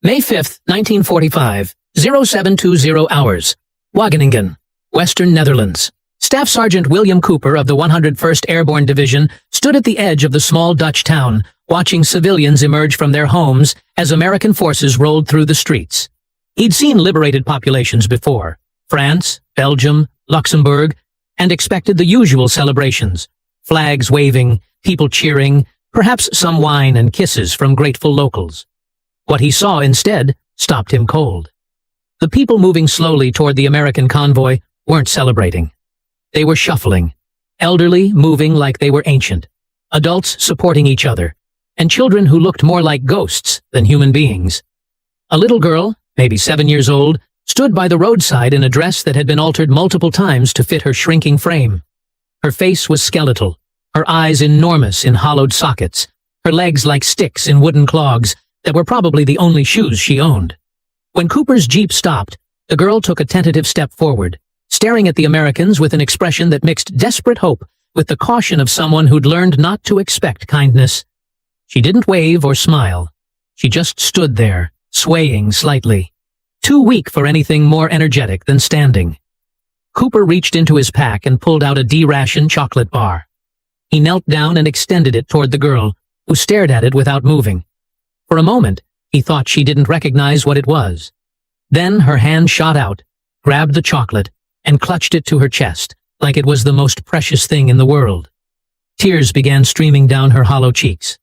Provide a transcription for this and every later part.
May 5, 1945, 0720 hours, Wageningen, Western Netherlands. Staff Sergeant William Cooper of the 101st Airborne Division stood at the edge of the small Dutch town, watching civilians emerge from their homes as American forces rolled through the streets. He'd seen liberated populations before, France, Belgium, Luxembourg, and expected the usual celebrations, flags waving, people cheering, perhaps some wine and kisses from grateful locals. What he saw instead stopped him cold. The people moving slowly toward the American convoy weren't celebrating. They were shuffling, elderly moving like they were ancient, adults supporting each other, and children who looked more like ghosts than human beings. A little girl, maybe 7 years old, stood by the roadside in a dress that had been altered multiple times to fit her shrinking frame. Her face was skeletal, her eyes enormous in hollowed sockets, her legs like sticks in wooden clogs that were probably the only shoes she owned. When Cooper's jeep stopped, the girl took a tentative step forward, staring at the Americans with an expression that mixed desperate hope with the caution of someone who'd learned not to expect kindness. She didn't wave or smile. She just stood there, swaying slightly, too weak for anything more energetic than standing. Cooper reached into his pack and pulled out a D-ration chocolate bar. He knelt down and extended it toward the girl, who stared at it without moving. For a moment, he thought she didn't recognize what it was. Then her hand shot out, grabbed the chocolate, and clutched it to her chest, like it was the most precious thing in the world. Tears began streaming down her hollow cheeks.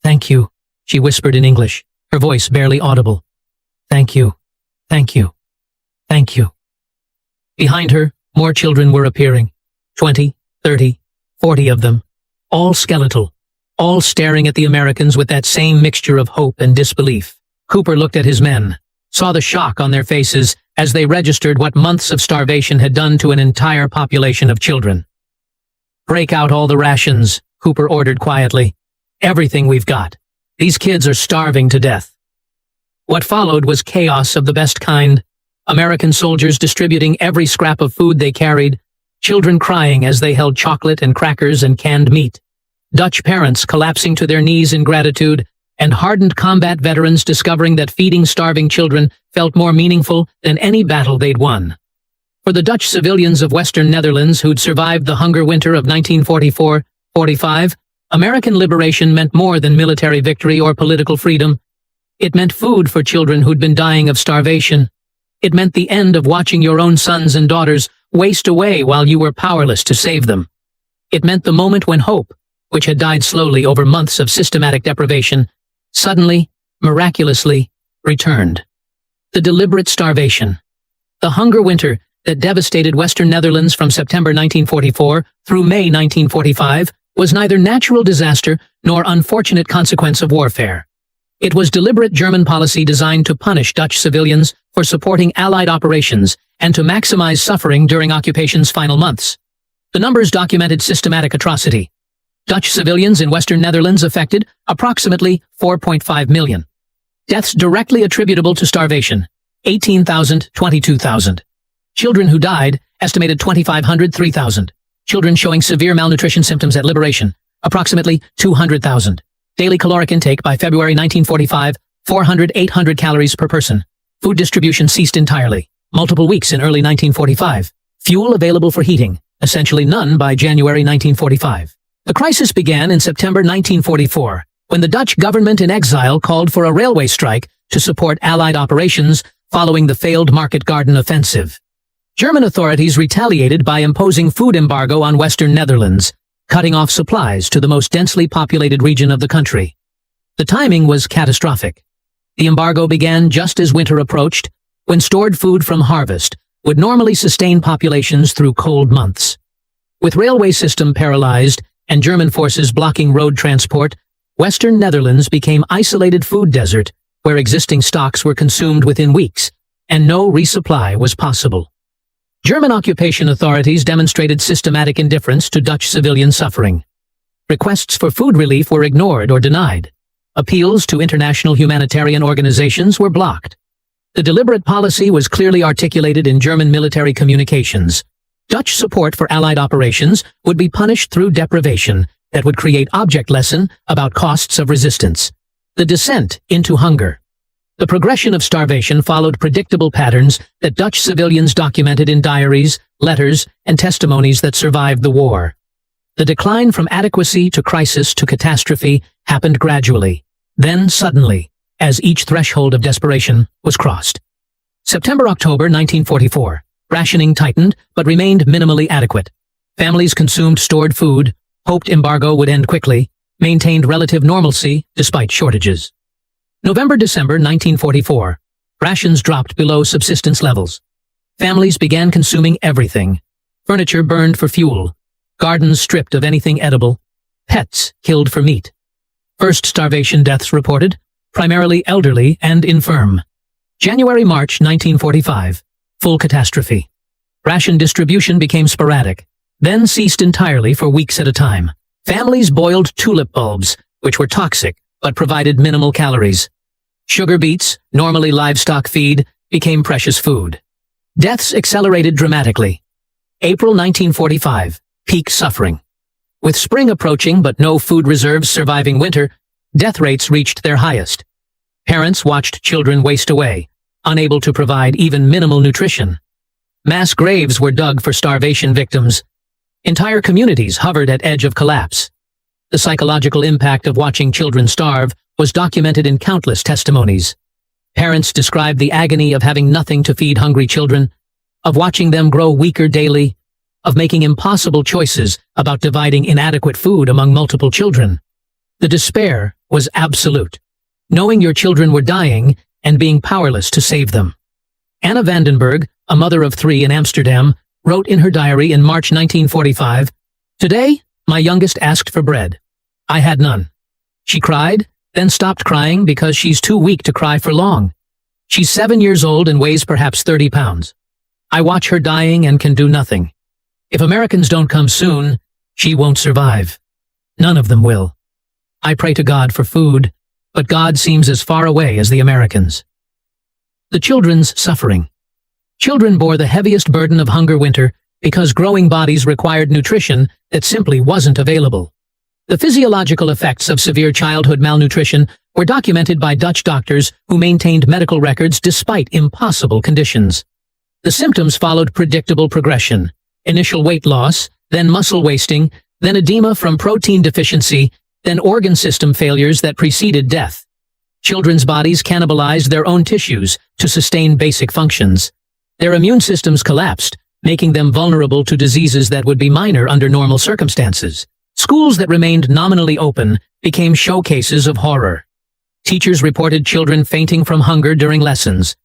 "Thank you," she whispered in English, her voice barely audible. "Thank you. Thank you. Thank you." Behind her, more children were appearing. 20, 30, 40 of them, all skeletal, all staring at the Americans with that same mixture of hope and disbelief. Cooper looked at his men, saw the shock on their faces as they registered what months of starvation had done to an entire population of children. "Break out all the rations," Cooper ordered quietly. "Everything we've got. These kids are starving to death." What followed was chaos of the best kind. American soldiers distributing every scrap of food they carried, children crying as they held chocolate and crackers and canned meat, Dutch parents collapsing to their knees in gratitude, and hardened combat veterans discovering that feeding starving children felt more meaningful than any battle they'd won. For the Dutch civilians of Western Netherlands who'd survived the hunger winter of 1944-45, American liberation meant more than military victory or political freedom. It meant food for children who'd been dying of starvation. It meant the end of watching your own sons and daughters waste away while you were powerless to save them. It meant the moment when hope, which had died slowly over months of systematic deprivation, suddenly, miraculously, returned. The deliberate starvation. The hunger winter that devastated Western Netherlands from September 1944 through May 1945 was neither natural disaster nor unfortunate consequence of warfare. It was deliberate German policy designed to punish Dutch civilians for supporting Allied operations and to maximize suffering during occupation's final months. The numbers documented systematic atrocity. Dutch civilians in Western Netherlands affected approximately 4.5 million. Deaths directly attributable to starvation, 18,000, 22,000. Children who died, estimated 2,500, 3,000. Children showing severe malnutrition symptoms at liberation, approximately 200,000. Daily caloric intake by February 1945, 400, 800 calories per person. Food distribution ceased entirely. Multiple weeks in early 1945. Fuel available for heating, essentially none by January 1945. The crisis began in September 1944, when the Dutch government in exile called for a railway strike to support Allied operations following the failed Market Garden offensive. German authorities retaliated by imposing food embargo on Western Netherlands, cutting off supplies to the most densely populated region of the country. The timing was catastrophic. The embargo began just as winter approached, when stored food from harvest would normally sustain populations through cold months. With railway system paralyzed and German forces blocking road transport, Western Netherlands became isolated food desert where existing stocks were consumed within weeks, and no resupply was possible. German occupation authorities demonstrated systematic indifference to Dutch civilian suffering. Requests for food relief were ignored or denied. Appeals to international humanitarian organizations were blocked. The deliberate policy was clearly articulated in German military communications. Dutch support for Allied operations would be punished through deprivation that would create object lesson about costs of resistance. The descent into hunger. The progression of starvation followed predictable patterns that Dutch civilians documented in diaries, letters, and testimonies that survived the war. The decline from adequacy to crisis to catastrophe happened gradually, then suddenly, as each threshold of desperation was crossed. September-October 1944. Rationing tightened, but remained minimally adequate. Families consumed stored food, hoped embargo would end quickly, maintained relative normalcy despite shortages. November-December 1944. Rations dropped below subsistence levels. Families began consuming everything. Furniture burned for fuel. Gardens stripped of anything edible. Pets killed for meat. First starvation deaths reported, primarily elderly and infirm. January-March 1945. Full catastrophe. Ration distribution became sporadic, then ceased entirely for weeks at a time. Families boiled tulip bulbs, which were toxic, but provided minimal calories. Sugar beets, normally livestock feed, became precious food. Deaths accelerated dramatically. April 1945. Peak suffering. With spring approaching but no food reserves surviving winter, death rates reached their highest. Parents watched children waste away, unable to provide even minimal nutrition. Mass graves were dug for starvation victims. Entire communities hovered at edge of collapse. The psychological impact of watching children starve was documented in countless testimonies. Parents described the agony of having nothing to feed hungry children, of watching them grow weaker daily, of making impossible choices about dividing inadequate food among multiple children. The despair was absolute, knowing your children were dying and being powerless to save them. Anna Vandenberg, a mother of 3 in Amsterdam, wrote in her diary in March 1945, "Today, my youngest asked for bread. I had none. She cried, then stopped crying because she's too weak to cry for long. She's 7 years old and weighs perhaps 30 pounds. I watch her dying and can do nothing. If Americans don't come soon, she won't survive. None of them will. I pray to God for food, but God seems as far away as the Americans." The children's suffering. Children bore the heaviest burden of hunger winter because growing bodies required nutrition that simply wasn't available. The physiological effects of severe childhood malnutrition were documented by Dutch doctors who maintained medical records despite impossible conditions. The symptoms followed predictable progression: initial weight loss, then muscle wasting, then edema from protein deficiency, then organ system failures that preceded death. Children's bodies cannibalized their own tissues to sustain basic functions. Their immune systems collapsed, making them vulnerable to diseases that would be minor under normal circumstances. Schools that remained nominally open became showcases of horror. Teachers reported children fainting from hunger during lessons.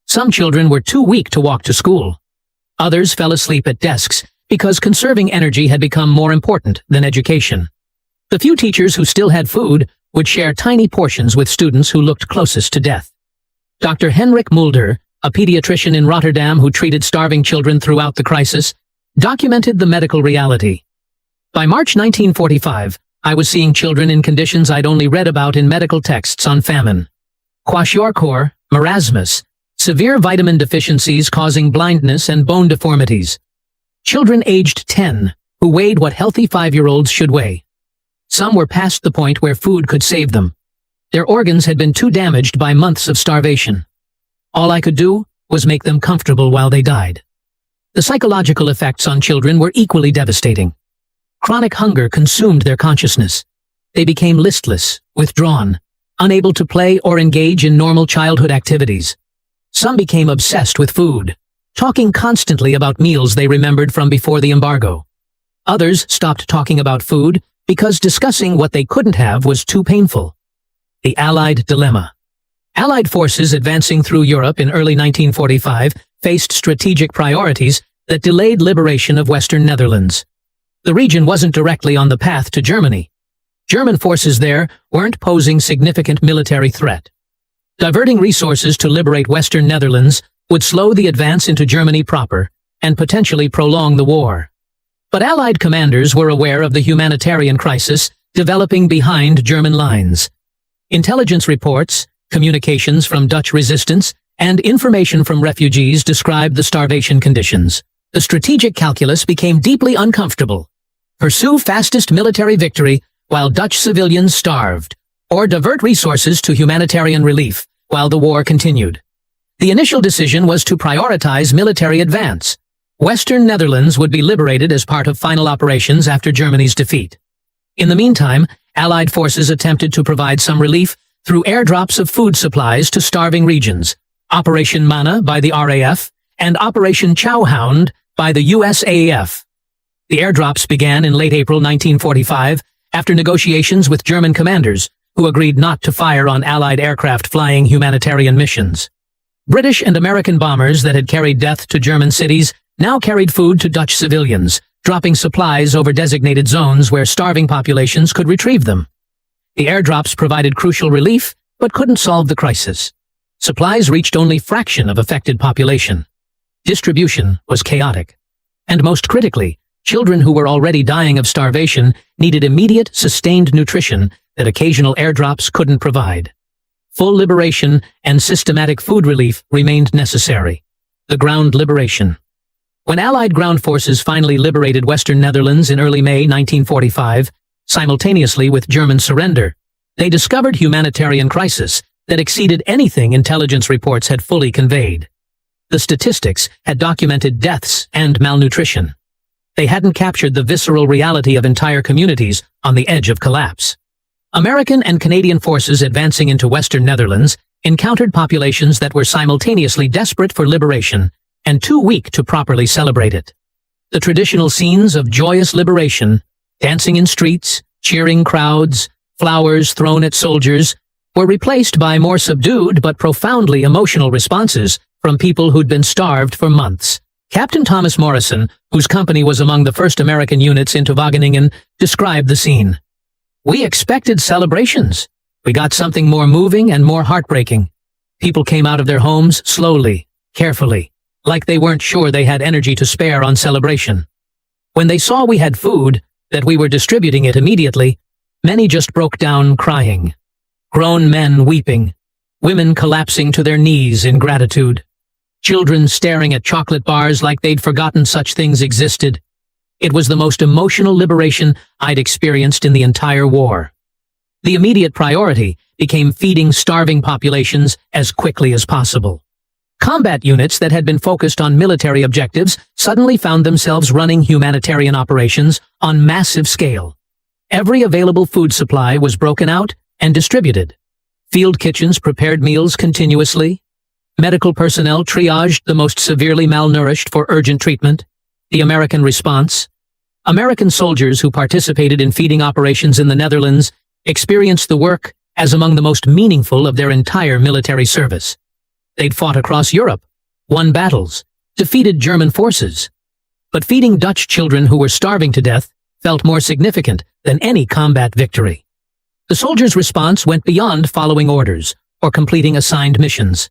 Some children were too weak to walk to school. Others fell asleep at desks because conserving energy had become more important than education. The few teachers who still had food would share tiny portions with students who looked closest to death. Dr. Henrik Mulder, a pediatrician in Rotterdam who treated starving children throughout the crisis, documented the medical reality. By March 1945, I was seeing children in conditions I'd only read about in medical texts on famine. Kwashiorkor, marasmus, severe vitamin deficiencies causing blindness and bone deformities. Children aged 10, who weighed what healthy 5-year-olds should weigh. Some were past the point where food could save them. Their organs had been too damaged by months of starvation. All I could do was make them comfortable while they died. The psychological effects on children were equally devastating. Chronic hunger consumed their consciousness. They became listless, withdrawn, unable to play or engage in normal childhood activities. Some became obsessed with food, talking constantly about meals they remembered from before the embargo. Others stopped talking about food because discussing what they couldn't have was too painful. The Allied dilemma. Allied forces advancing through Europe in early 1945 faced strategic priorities that delayed liberation of Western Netherlands. The region wasn't directly on the path to Germany. German forces there weren't posing significant military threat. Diverting resources to liberate Western Netherlands would slow the advance into Germany proper and potentially prolong the war. But Allied commanders were aware of the humanitarian crisis developing behind German lines. Intelligence reports, communications from Dutch resistance, and information from refugees described the starvation conditions. The strategic calculus became deeply uncomfortable. Pursue fastest military victory while Dutch civilians starved, or divert resources to humanitarian relief, while the war continued. The initial decision was to prioritize military advance. Western Netherlands would be liberated as part of final operations after Germany's defeat. In the meantime, Allied forces attempted to provide some relief through airdrops of food supplies to starving regions, Operation Manna by the RAF and Operation Chowhound by the USAF. The airdrops began in late April 1945 after negotiations with German commanders who agreed not to fire on Allied aircraft flying humanitarian missions. British and American bombers that had carried death to German cities now carried food to Dutch civilians, dropping supplies over designated zones where starving populations could retrieve them. The airdrops provided crucial relief, but couldn't solve the crisis. Supplies reached only a fraction of affected population. Distribution was chaotic. And most critically, children who were already dying of starvation needed immediate, sustained nutrition that occasional airdrops couldn't provide. Full liberation and systematic food relief remained necessary. The ground liberation. When Allied ground forces finally liberated Western Netherlands in early May 1945, simultaneously with German surrender, they discovered humanitarian crisis that exceeded anything intelligence reports had fully conveyed. The statistics had documented deaths and malnutrition. They hadn't captured the visceral reality of entire communities on the edge of collapse. American and Canadian forces advancing into Western Netherlands encountered populations that were simultaneously desperate for liberation and too weak to properly celebrate it. The traditional scenes of joyous liberation, dancing in streets, cheering crowds, flowers thrown at soldiers, were replaced by more subdued but profoundly emotional responses from people who'd been starved for months. Captain Thomas Morrison, whose company was among the first American units into Wageningen, described the scene. "We expected celebrations. We got something more moving and more heartbreaking. People came out of their homes slowly, carefully, like they weren't sure they had energy to spare on celebration. When they saw we had food, that we were distributing it immediately, many just broke down crying. Grown men weeping, women collapsing to their knees in gratitude, children staring at chocolate bars like they'd forgotten such things existed. It was the most emotional liberation I'd experienced in the entire war." The immediate priority became feeding starving populations as quickly as possible. Combat units that had been focused on military objectives suddenly found themselves running humanitarian operations on massive scale. Every available food supply was broken out and distributed. Field kitchens prepared meals continuously. Medical personnel triaged the most severely malnourished for urgent treatment. The American response. American soldiers who participated in feeding operations in the Netherlands experienced the work as among the most meaningful of their entire military service. They'd fought across Europe, won battles, defeated German forces. But feeding Dutch children who were starving to death felt more significant than any combat victory. The soldiers' response went beyond following orders or completing assigned missions.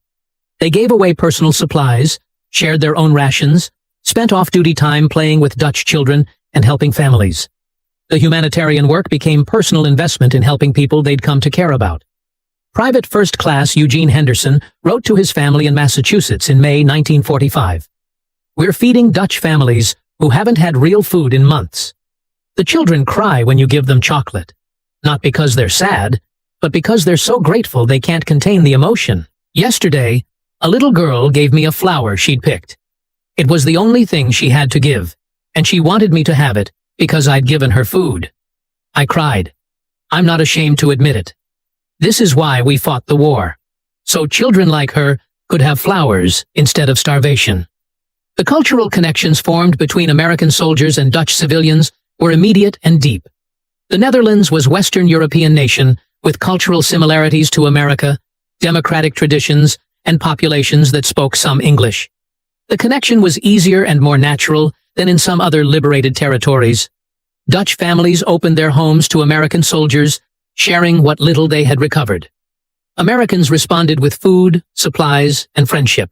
They gave away personal supplies, shared their own rations, spent off-duty time playing with Dutch children and helping families. The humanitarian work became personal investment in helping people they'd come to care about. Private First Class Eugene Henderson wrote to his family in Massachusetts in May 1945. "We're feeding Dutch families who haven't had real food in months. The children cry when you give them chocolate, not because they're sad, but because they're so grateful they can't contain the emotion. Yesterday, a little girl gave me a flower she'd picked. It was the only thing she had to give, and she wanted me to have it because I'd given her food. I cried. I'm not ashamed to admit it. This is why we fought the war, so children like her could have flowers instead of starvation." The cultural connections formed between American soldiers and Dutch civilians were immediate and deep. The Netherlands was Western European nation with cultural similarities to America, democratic traditions, and populations that spoke some English. The connection was easier and more natural than in some other liberated territories. Dutch families opened their homes to American soldiers, sharing what little they had recovered. Americans responded with food, supplies, and friendship.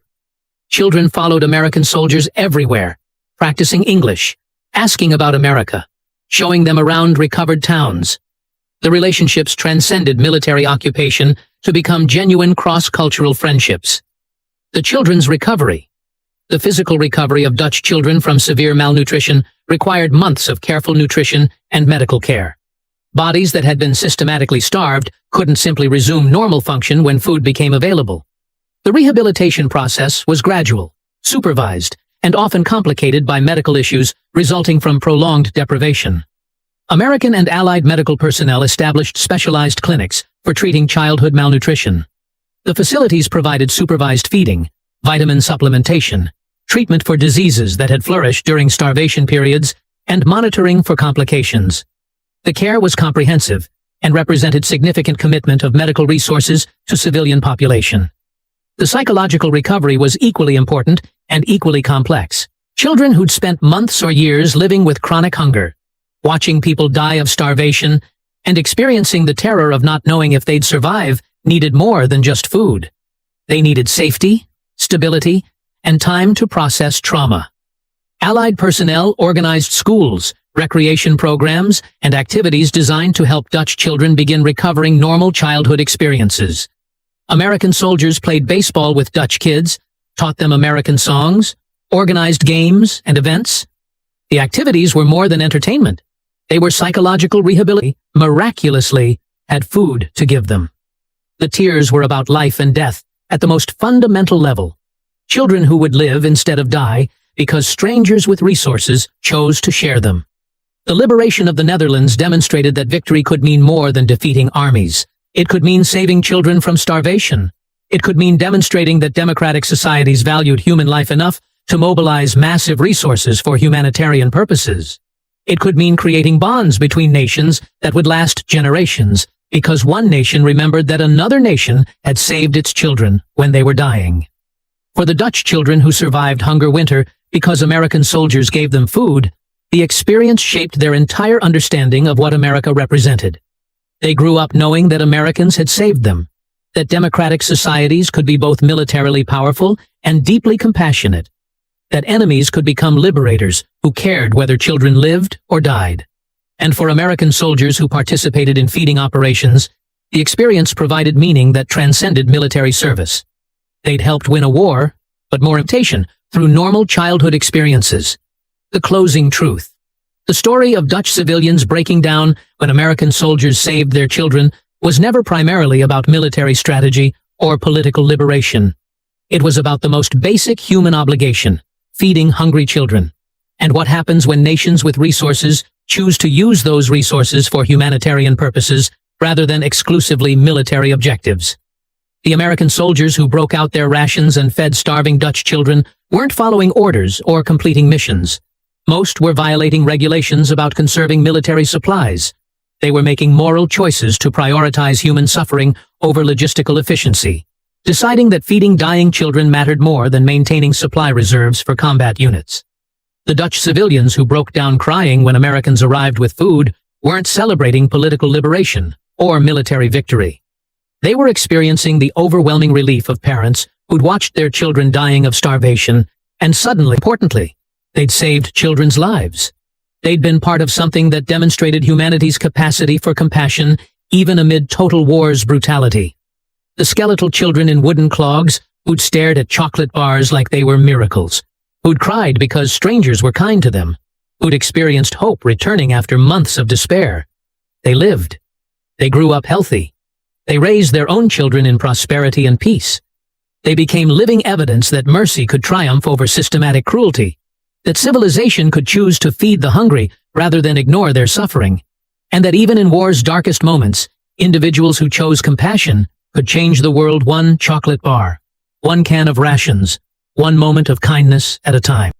Children followed American soldiers everywhere, practicing English, asking about America, showing them around recovered towns. The relationships transcended military occupation to become genuine cross-cultural friendships. The children's recovery. The physical recovery of Dutch children from severe malnutrition required months of careful nutrition and medical care. Bodies that had been systematically starved couldn't simply resume normal function when food became available. The rehabilitation process was gradual, supervised, and often complicated by medical issues resulting from prolonged deprivation. American and Allied medical personnel established specialized clinics for treating childhood malnutrition. The facilities provided supervised feeding, vitamin supplementation, treatment for diseases that had flourished during starvation periods, and monitoring for complications. The care was comprehensive and represented significant commitment of medical resources to civilian population. The psychological recovery was equally important and equally complex. Children who'd spent months or years living with chronic hunger, watching people die of starvation, and experiencing the terror of not knowing if they'd survive needed more than just food. They needed safety, stability, and time to process trauma. Allied personnel organized schools, recreation programs, and activities designed to help Dutch children begin recovering normal childhood experiences. American soldiers played baseball with Dutch kids, taught them American songs, organized games and events. The activities were more than entertainment. They were psychological rehabilitation, miraculously had food to give them. The tears were about life and death at the most fundamental level. Children who would live instead of die because strangers with resources chose to share them. The liberation of the Netherlands demonstrated that victory could mean more than defeating armies. It could mean saving children from starvation. It could mean demonstrating that democratic societies valued human life enough to mobilize massive resources for humanitarian purposes. It could mean creating bonds between nations that would last generations, because one nation remembered that another nation had saved its children when they were dying. For the Dutch children who survived hunger winter because American soldiers gave them food, the experience shaped their entire understanding of what America represented. They grew up knowing that Americans had saved them, that democratic societies could be both militarily powerful and deeply compassionate, that enemies could become liberators who cared whether children lived or died. And for American soldiers who participated in feeding operations, the experience provided meaning that transcended military service. They'd helped win a war, but more imitation through normal childhood experiences. The closing truth. The story of Dutch civilians breaking down when American soldiers saved their children was never primarily about military strategy or political liberation. It was about the most basic human obligation, feeding hungry children, and what happens when nations with resources choose to use those resources for humanitarian purposes rather than exclusively military objectives. The American soldiers who broke out their rations and fed starving Dutch children weren't following orders or completing missions. Most were violating regulations about conserving military supplies. They were making moral choices to prioritize human suffering over logistical efficiency, deciding that feeding dying children mattered more than maintaining supply reserves for combat units. The Dutch civilians who broke down crying when Americans arrived with food weren't celebrating political liberation or military victory. They were experiencing the overwhelming relief of parents who'd watched their children dying of starvation, and suddenly, importantly, they'd saved children's lives. They'd been part of something that demonstrated humanity's capacity for compassion even amid total war's brutality. The skeletal children in wooden clogs who'd stared at chocolate bars like they were miracles, who'd cried because strangers were kind to them, who'd experienced hope returning after months of despair. They lived. They grew up healthy. They raised their own children in prosperity and peace. They became living evidence that mercy could triumph over systematic cruelty, that civilization could choose to feed the hungry rather than ignore their suffering, and that even in war's darkest moments, individuals who chose compassion could change the world one chocolate bar, one can of rations, one moment of kindness at a time.